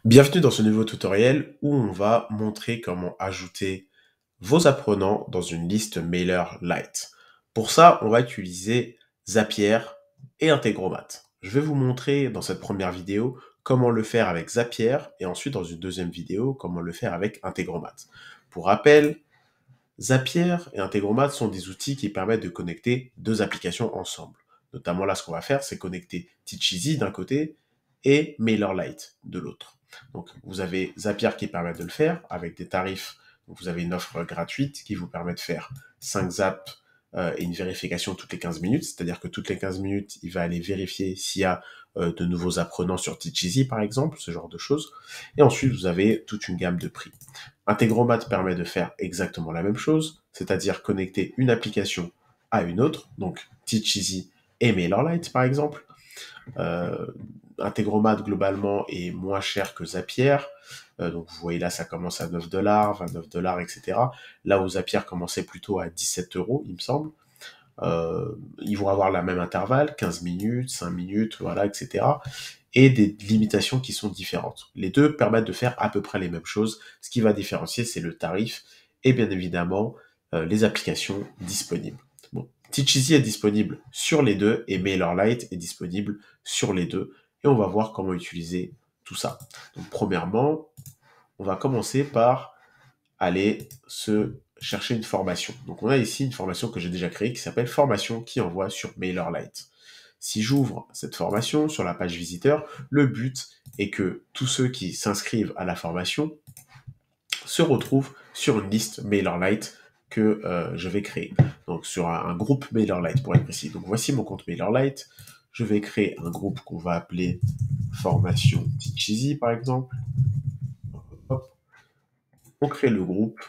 Bienvenue dans ce nouveau tutoriel où on va montrer comment ajouter vos apprenants dans une liste MailerLite. Pour ça, on va utiliser Zapier et Integromat. Je vais vous montrer dans cette première vidéo comment le faire avec Zapier et ensuite dans une deuxième vidéo comment le faire avec Integromat. Pour rappel, Zapier et Integromat sont des outils qui permettent de connecter deux applications ensemble. Notamment là, ce qu'on va faire, c'est connecter Teacheasy d'un côté et MailerLite de l'autre. Donc, vous avez Zapier qui permet de le faire avec des tarifs. Donc, vous avez une offre gratuite qui vous permet de faire 5 zaps et une vérification toutes les 15 minutes. C'est-à-dire que toutes les 15 minutes, il va aller vérifier s'il y a de nouveaux apprenants sur Teacheasy, par exemple, ce genre de choses. Et ensuite, vous avez toute une gamme de prix. Integromat permet de faire exactement la même chose, c'est-à-dire connecter une application à une autre, donc Teacheasy et MailerLite par exemple. Euh, Integromat globalement est moins cher que Zapier, donc vous voyez là ça commence à 9 dollars, 29 dollars, etc. Là où Zapier commençait plutôt à 17 euros, il me semble. Ils vont avoir la même intervalle, 15 minutes, 5 minutes, voilà, etc. Et des limitations qui sont différentes. Les deux permettent de faire à peu près les mêmes choses. Ce qui va différencier, c'est le tarif et bien évidemment les applications disponibles. Bon, Teacheasy est disponible sur les deux et MailerLite est disponible sur les deux. Et on va voir comment utiliser tout ça. Donc premièrement, on va commencer par aller se chercher une formation. Donc on a ici une formation que j'ai déjà créée qui s'appelle Formation qui envoie sur MailerLite. Si j'ouvre cette formation sur la page visiteur, le but est que tous ceux qui s'inscrivent à la formation se retrouvent sur une liste MailerLite que je vais créer. Donc sur un groupe MailerLite pour être précis. Donc voici mon compte MailerLite. Je vais créer un groupe qu'on va appeler Formation Teacheasy par exemple. Hop. On crée le groupe.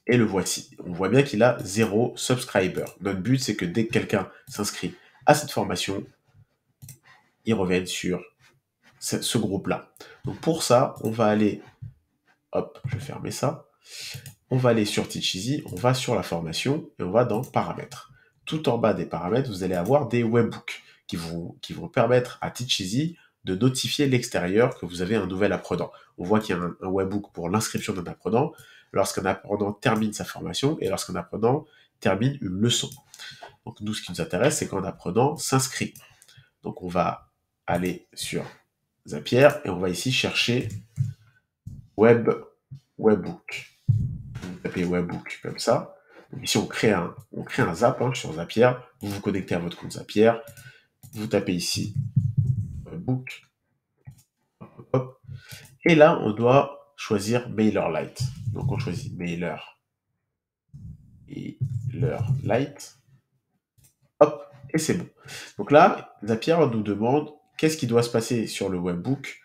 Et le voici. On voit bien qu'il a 0 subscriber. Notre but, c'est que dès que quelqu'un s'inscrit à cette formation, il revienne sur ce groupe-là. Donc pour ça, on va aller, hop, je vais fermer ça. On va aller sur Teacheasy, on va sur la formation et on va dans Paramètres. Tout en bas des paramètres, vous allez avoir des webbooks qui vont permettre à Teacheasy de notifier l'extérieur que vous avez un nouvel apprenant. On voit qu'il y a un webbook pour l'inscription d'un apprenant, lorsqu'un apprenant termine sa formation et lorsqu'un apprenant termine une leçon. Donc nous, ce qui nous intéresse, c'est quand un apprenant s'inscrit. Donc on va aller sur Zapier et on va ici chercher webbook. Vous tapez webbook comme ça. Donc ici, on crée un zap sur Zapier. Vous vous connectez à votre compte Zapier. Vous tapez ici webbook. Hop. Et là, on doit choisir MailerLite. Donc on choisit MailerLite. Hop, et c'est bon. Donc là, Zapier nous demande qu'est-ce qui doit se passer sur le webbook,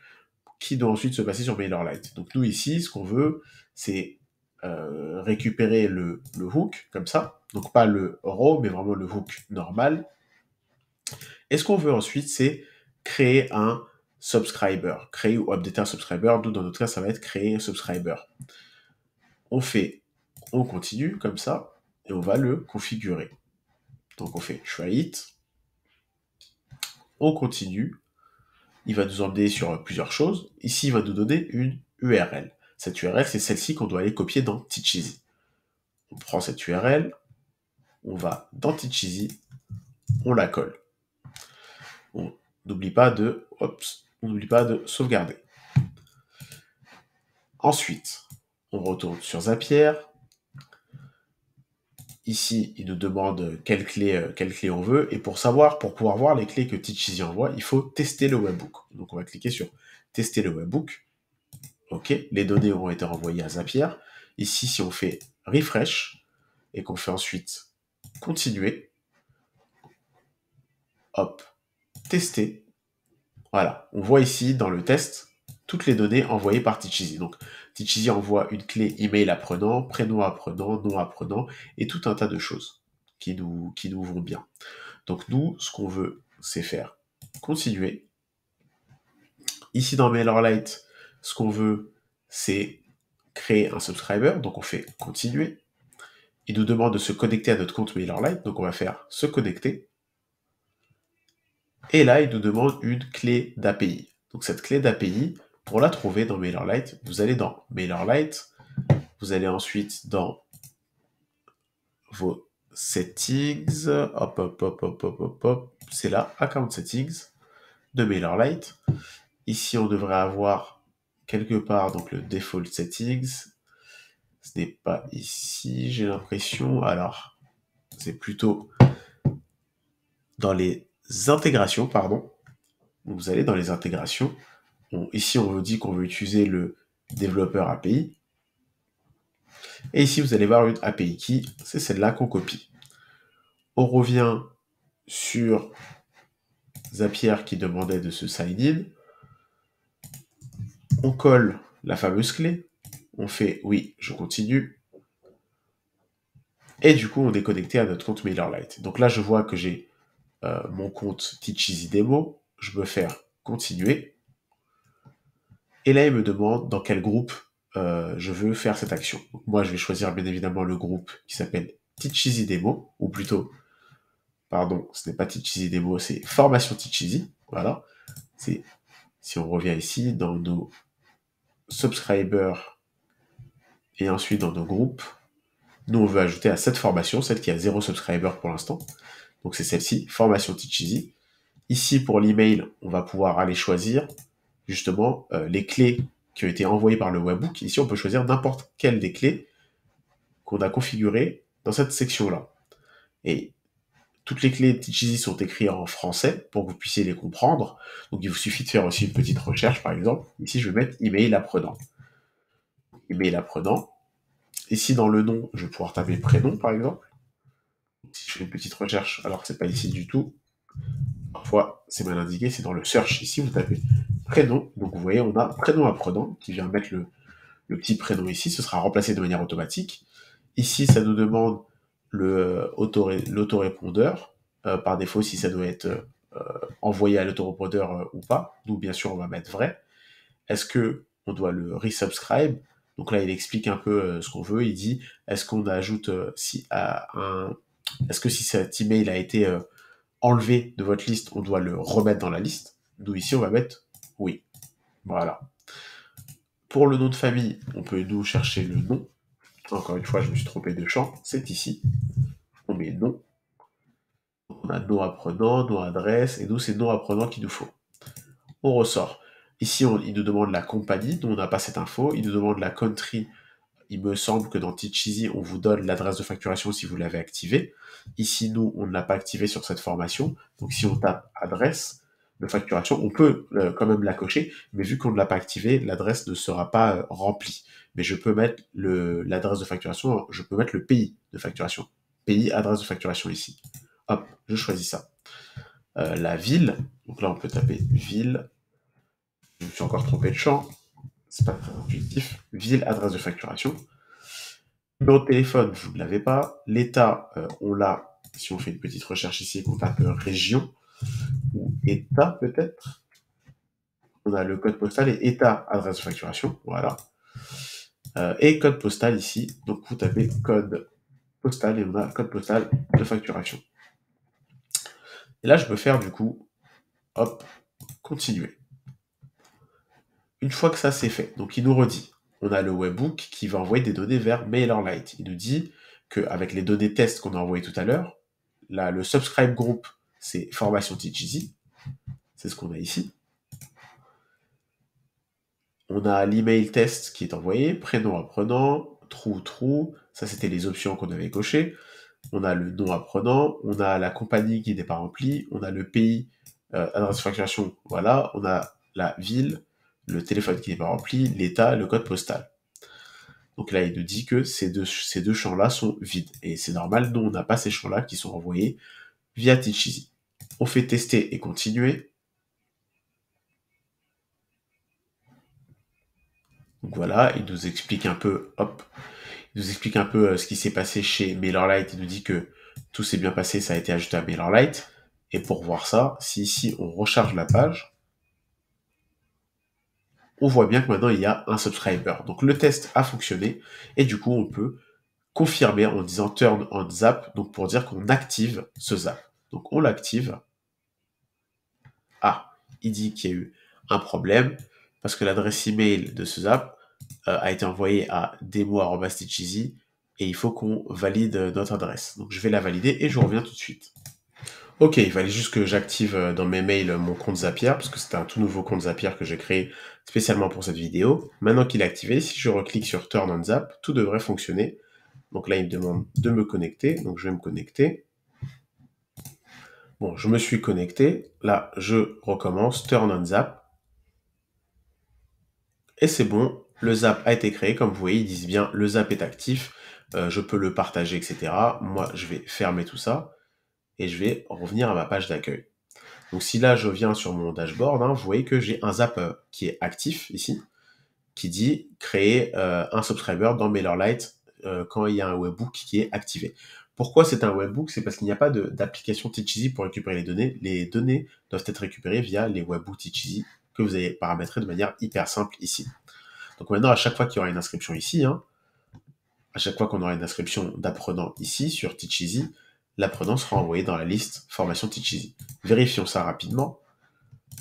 qui doit ensuite se passer sur MailerLite. Donc nous ici, ce qu'on veut, c'est récupérer le hook, comme ça. Donc pas le raw, mais vraiment le hook normal. Et ce qu'on veut ensuite, c'est créer un subscriber. Créer ou updater un subscriber. Nous, dans notre cas, ça va être créer un subscriber. On continue comme ça, et on va le configurer. Donc on fait try it. On continue. Il va nous emmener sur plusieurs choses. Ici, il va nous donner une URL. Cette URL, c'est celle-ci qu'on doit aller copier dans Teacheasy. On prend cette URL, on va dans Teacheasy, on la colle. On n'oublie pas de sauvegarder. Ensuite, on retourne sur Zapier. Ici, il nous demande quelle clé on veut. Et pour pouvoir voir les clés que Teacheasy envoie, il faut tester le webbook. Donc on va cliquer sur tester le webbook. OK, les données auront été renvoyées à Zapier. Ici, si on fait refresh et qu'on fait ensuite continuer, hop, tester. Voilà, on voit ici dans le test toutes les données envoyées par Teacheasy. Donc, Teacheasy envoie une clé email apprenant, prénom apprenant, nom apprenant et tout un tas de choses qui nous vont bien. Donc, nous, ce qu'on veut, c'est faire continuer. Ici, dans MailerLite, ce qu'on veut, c'est créer un subscriber. Donc, on fait continuer. Il nous demande de se connecter à notre compte MailerLite. Donc, on va faire se connecter. Et là, il nous demande une clé d'API. Donc cette clé d'API, Pour la trouver dans MailerLite, vous allez dans MailerLite, vous allez ensuite dans vos settings, hop, hop, hop, hop, hop, hop, hop, c'est là, Account Settings de MailerLite. Ici, on devrait avoir quelque part donc le Default Settings. Ce n'est pas ici, j'ai l'impression. Alors, c'est plutôt dans les intégrations, pardon. Donc, vous allez dans les intégrations. Ici, on vous dit qu'on veut utiliser le développeur API. Et ici, vous allez voir une API key, c'est celle-là qu'on copie. On revient sur Zapier qui demandait de se sign in. On colle la fameuse clé. On fait oui, je continue. Et du coup, on est connecté à notre compte MailerLite. Donc là, je vois que j'ai mon compte Teach Easy Demo. Je peux faire continuer. Et là, il me demande dans quel groupe je veux faire cette action. Donc moi, je vais choisir bien évidemment le groupe qui s'appelle Teach Easy Demo, ou plutôt, pardon, ce n'est pas Teach Easy Demo, c'est Formation Teach Easy. Voilà. Si on revient ici, dans nos subscribers et ensuite dans nos groupes, nous, on veut ajouter à cette formation, celle qui a 0 subscriber pour l'instant. Donc c'est celle-ci, Formation Teach Easy. Ici, pour l'email, on va pouvoir aller choisir justement les clés qui ont été envoyées par le webbook. Ici, on peut choisir n'importe quelle des clés qu'on a configurées dans cette section-là. Et toutes les clés Teach Easy sont écrites en français pour que vous puissiez les comprendre. Donc il vous suffit de faire aussi une petite recherche, par exemple. Ici, je vais mettre email apprenant. Email apprenant. Ici, dans le nom, je vais pouvoir taper prénom, par exemple. Si je fais une petite recherche, alors que c'est pas ici du tout, parfois c'est mal indiqué, c'est dans le search. Ici, vous tapez prénom, donc vous voyez, on a prénom apprenant qui vient mettre le petit prénom ici, ce sera remplacé de manière automatique. Ici, ça nous demande l'autorépondeur, par défaut, si ça doit être envoyé à l'autorépondeur ou pas. Nous, bien sûr, on va mettre vrai. Est-ce que on doit le resubscribe? Donc là, il explique un peu ce qu'on veut. Il dit, est-ce qu'on ajoute est-ce que si cet email a été enlevé de votre liste, on doit le remettre dans la liste? Nous, ici, on va mettre oui. Voilà. Pour le nom de famille, on peut nous chercher le nom. Encore une fois, je me suis trompé de champ. C'est ici. On met nom. On a nom apprenant, nom adresse, et nous, c'est nom apprenant qu'il nous faut. On ressort. Ici, il nous demande la compagnie, nous, on n'a pas cette info. Il nous demande la country. Il me semble que dans Teach Easy, on vous donne l'adresse de facturation si vous l'avez activé. Ici, nous, on ne l'a pas activé sur cette formation. Donc, si on tape adresse de facturation, on peut quand même la cocher, mais vu qu'on ne l'a pas activé, l'adresse ne sera pas remplie. Mais je peux mettre l'adresse de facturation, je peux mettre le pays de facturation. Pays, adresse de facturation ici. Hop, je choisis ça. La ville, donc là, on peut taper ville. Je me suis encore trompé de champ. C'est pas très intuitif. Ville, adresse de facturation. Numéro de téléphone, vous ne l'avez pas. L'État, on l'a, si on fait une petite recherche ici, qu'on tape région, ou État peut-être. On a le code postal et État, adresse de facturation, voilà. Et code postal ici, donc vous tapez code postal et on a code postal de facturation. Et là, je peux faire du coup, hop, continuer. Une fois que ça c'est fait, donc il nous redit, on a le webbook qui va envoyer des données vers MailerLite. Il nous dit qu'avec les données tests qu'on a envoyées tout à l'heure, là, le subscribe group, c'est formation Teach Easy. C'est ce qu'on a ici. On a l'email test qui est envoyé, prénom apprenant, true, ça c'était les options qu'on avait cochées. On a le nom apprenant, on a la compagnie qui n'est pas remplie, on a le pays, adresse de facturation, voilà, on a la ville, le téléphone qui n'est pas rempli, l'état, le code postal. Donc là, il nous dit que ces deux champs-là sont vides. Et c'est normal, nous, on n'a pas ces champs-là qui sont envoyés via Teach Easy. On fait tester et continuer. Donc voilà, il nous explique un peu, hop, il nous explique un peu ce qui s'est passé chez MailerLite. Il nous dit que tout s'est bien passé, ça a été ajouté à MailerLite. Et pour voir ça, si ici on recharge la page, on voit bien que maintenant il y a un subscriber. Donc le test a fonctionné et du coup on peut confirmer en disant turn on zap, donc pour dire qu'on active ce zap. Donc on l'active. Ah, il dit qu'il y a eu un problème. parce que l'adresse email de ce Zap a été envoyée à demo@teacheasy et il faut qu'on valide notre adresse. Donc je vais la valider et je reviens tout de suite. Ok, il fallait juste que j'active dans mes mails mon compte Zapier, parce que c'était un tout nouveau compte Zapier que j'ai créé spécialement pour cette vidéo. Maintenant qu'il est activé, si je reclique sur Turn on Zap, tout devrait fonctionner. Donc là, il me demande de me connecter, donc je vais me connecter. Bon, je me suis connecté. Là, je recommence Turn on Zap. Et c'est bon, le Zap a été créé. Comme vous voyez, ils disent bien le Zap est actif. Je peux le partager, etc. Moi, je vais fermer tout ça et je vais revenir à ma page d'accueil. Donc si là je viens sur mon dashboard, vous voyez que j'ai un Zap qui est actif ici, qui dit créer un subscriber dans MailerLite quand il y a un webhook qui est activé. Pourquoi c'est un webhook? C'est parce qu'il n'y a pas d'application Teacheasy pour récupérer les données. Les données doivent être récupérées via les webhooks Teacheasy que vous avez paramétrés de manière hyper simple ici. Donc maintenant, à chaque fois qu'il y aura une inscription ici, à chaque fois qu'on aura une inscription d'apprenant ici sur Teacheasy, l'apprenant sera envoyé dans la liste formation Teacheasy. Vérifions ça rapidement.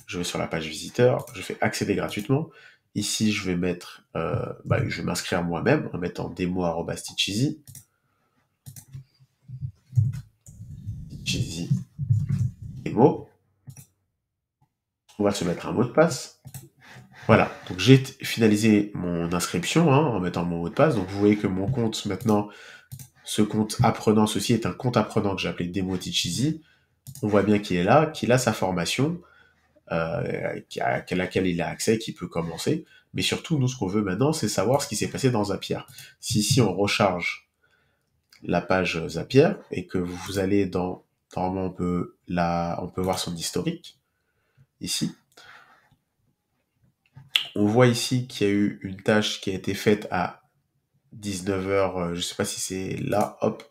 Je vais sur la page visiteur, je fais accéder gratuitement. Ici, je vais mettre, je vais m'inscrire moi-même en mettant demo@teacheasy. Teacheasy demo. On va se mettre un mot de passe. Voilà, donc j'ai finalisé mon inscription en mettant mon mot de passe. Donc vous voyez que mon compte maintenant, ce compte apprenant, ceci est un compte apprenant que j'ai appelé Demo Teacheasy. On voit bien qu'il est là, qu'il a sa formation, à laquelle il a accès, qui peut commencer. Mais surtout, nous, ce qu'on veut maintenant, c'est savoir ce qui s'est passé dans Zapier. Si ici, on recharge la page Zapier et que vous allez dans... Normalement, on peut voir son historique, ici. On voit ici qu'il y a eu une tâche qui a été faite à 19h, je sais pas si c'est là, hop,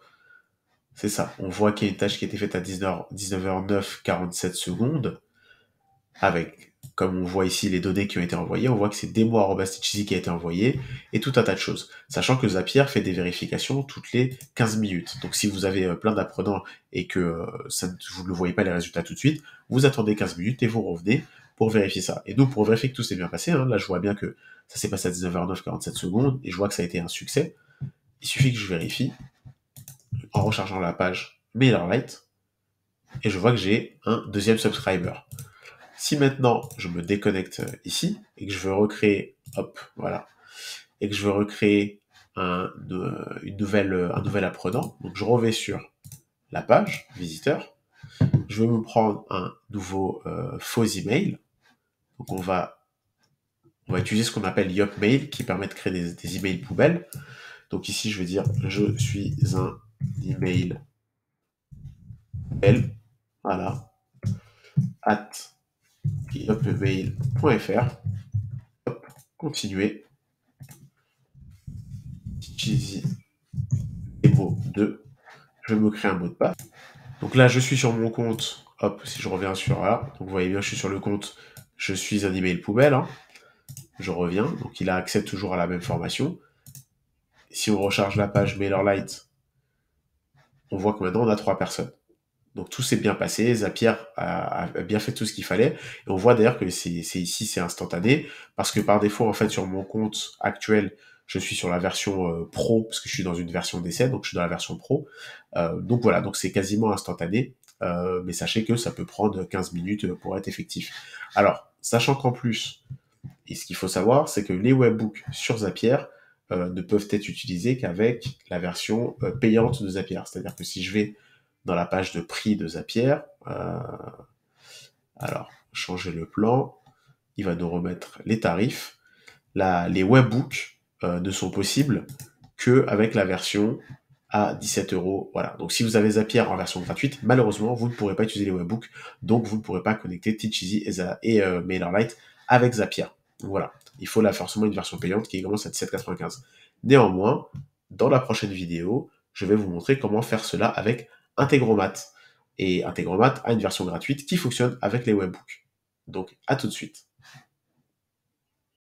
c'est ça. On voit qu'il y a une tâche qui a été faite à 19h09, 47 secondes, avec, comme on voit ici, les données qui ont été envoyées. On voit que c'est demo@teacheasy qui a été envoyé, et tout un tas de choses. Sachant que Zapier fait des vérifications toutes les 15 minutes. Donc si vous avez plein d'apprenants et que vous ne voyez pas les résultats tout de suite, vous attendez 15 minutes et vous revenez pour vérifier ça. Et donc pour vérifier que tout s'est bien passé, là je vois bien que ça s'est passé à 19h09, 47 secondes, et je vois que ça a été un succès. Il suffit que je vérifie en rechargeant la page MailerLite, et je vois que j'ai un deuxième subscriber. Si maintenant je me déconnecte ici et que je veux recréer, hop, voilà, et que je veux recréer un nouvel apprenant, donc je reviens sur la page visiteur, je vais me prendre un nouveau faux email, donc on va utiliser ce qu'on appelle Yopmail qui permet de créer des emails poubelles. Donc ici je vais dire je suis un email poubelle, voilà, at yopmail.fr, continuer, Teacheasy Demo 2, je vais me créer un mot de passe. Donc là, je suis sur mon compte, hop, si je reviens sur là, donc vous voyez bien, je suis sur le compte, je suis un email poubelle, je reviens, donc il a accès toujours à la même formation. Si on recharge la page MailerLite, on voit que maintenant on a 3 personnes. Donc tout s'est bien passé, Zapier a bien fait tout ce qu'il fallait, et on voit d'ailleurs que ici c'est instantané, parce que par défaut, en fait, sur mon compte actuel, je suis sur la version pro, parce que je suis dans une version d'essai, donc je suis dans la version pro. Donc voilà, donc c'est quasiment instantané, mais sachez que ça peut prendre 15 minutes pour être effectif. Alors, sachant qu'en plus, et ce qu'il faut savoir, c'est que les webhooks sur Zapier ne peuvent être utilisés qu'avec la version payante de Zapier. C'est-à-dire que si je vais dans la page de prix de Zapier, alors changer le plan, il va nous remettre les tarifs. Les webhooks ne sont possibles qu'avec la version à 17 €. Voilà. Donc si vous avez Zapier en version gratuite, malheureusement, vous ne pourrez pas utiliser les webhooks, donc vous ne pourrez pas connecter Teacheasy et MailerLite avec Zapier. Donc voilà. Il faut là forcément une version payante qui commence à 17,95 €. Néanmoins, dans la prochaine vidéo, je vais vous montrer comment faire cela avec Integromat. Et Integromat a une version gratuite qui fonctionne avec les webhooks. Donc à tout de suite.